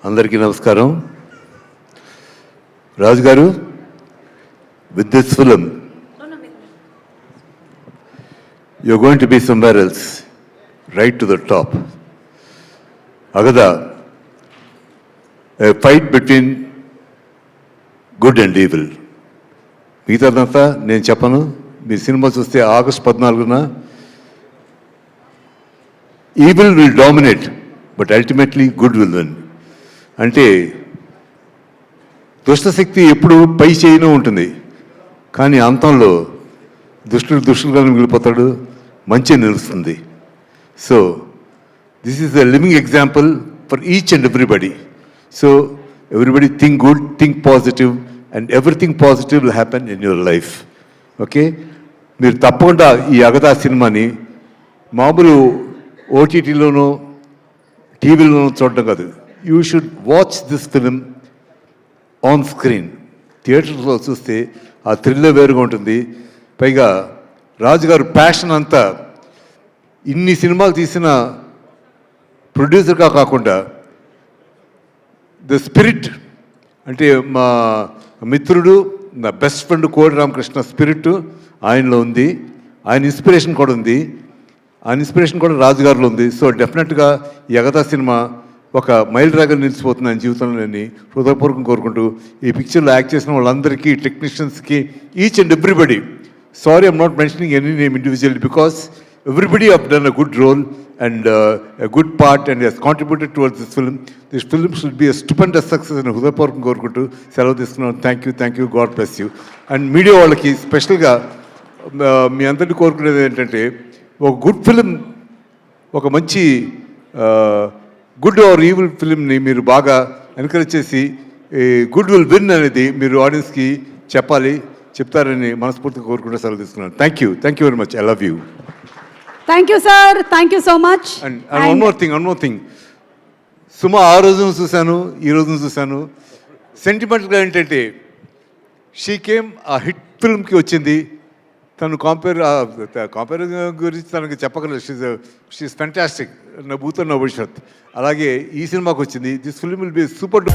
అందరికీ నమస్కారం. రాజు గారు, with this film you're going to be somewhere else, right to the top. Agada, a fight between good and evil. మిగతాదంతా నేను చెప్పను. మీ సినిమా చూస్తే ఆగస్ట్ 14న evil will dominate but ultimately good will win. అంటే దుష్టశక్తి ఎప్పుడు పై చేయనే ఉంటుంది, కానీ అంతంలో దుష్టులుగానే మిగిలిపోతాడు, మంచి నిలుస్తుంది. So this is a living example for each and everybody. So everybody think good, think positive, and everything positive will happen in your life. Okay, మీరు తప్పకుండా ఈ అగదా సినిమాని మామూలు ఓటీటీలోనూ టీవీలోనూ చూడటం కాదు, you should watch this film on screen. థియేటర్లో చూస్తే ఆ థ్రిల్లర్ వేరుగా ఉంటుంది. పైగా రాజుగారు ప్యాషన్ అంతా ఇన్ని సినిమాలు తీసిన ప్రొడ్యూసర్గా కాకుండా ద స్పిరిట్, అంటే మా మిత్రుడు, నా బెస్ట్ ఫ్రెండ్ కోడి రామకృష్ణ స్పిరిట్ ఆయనలో ఉంది, ఆయన ఇన్స్పిరేషన్ కూడా ఉంది, ఆయన ఇన్స్పిరేషన్ కూడా రాజుగారిలో ఉంది. సో డెఫినెట్గా ఈ అగదా సినిమా ఒక మైల్ రాగా నిలిచిపోతుంది ఆయన జీవితంలో. నేను హృదయపూర్వకం కోరుకుంటూ ఈ పిక్చర్లో యాక్ట్ చేసిన వాళ్ళందరికీ, టెక్నీషియన్స్కి, each and everybody, sorry I'm not mentioning any name individually because everybody have done a good role and a good part and has contributed towards this film. This film should be a stupendous success అని హృదయపూర్వకం కోరుకుంటూ సెలవు తీసుకున్నాను. Thank you, God bless you. And media వాళ్ళకి స్పెషల్గా మీ అందరినీ కోరుకునేది ఏంటంటే, ఒక గుడ్ ఫిలిం, ఒక మంచి గుడ్ ఆర్ ఈవిల్ ఫిలింని మీరు బాగా ఎంకరేజ్ చేసి గుడ్ విల్ విన్ అనేది మీరు ఆడియన్స్కి చెప్తారని మనస్ఫూర్తిగా కోరుకుంటూ సెలవు తీసుకున్నాను. Thank you very much. I love you. Thank you sir, thank you so much. And one more thing, Suma ఆ రోజును చూశాను, ఈ రోజును చూశాను. సెంటిమెంట్గా ఏంటంటే, షీ కేమ్ ఆ హిట్ ఫిల్మ్కి వచ్చింది, తను కంపేర్ గురించి తనకు చెప్పగలరు. షీఈస్ ఫ్యాంటాస్టిక్, నా భూతో నా భవిష్యత్. అలాగే ఈ సినిమాకి వచ్చింది. This film will be super.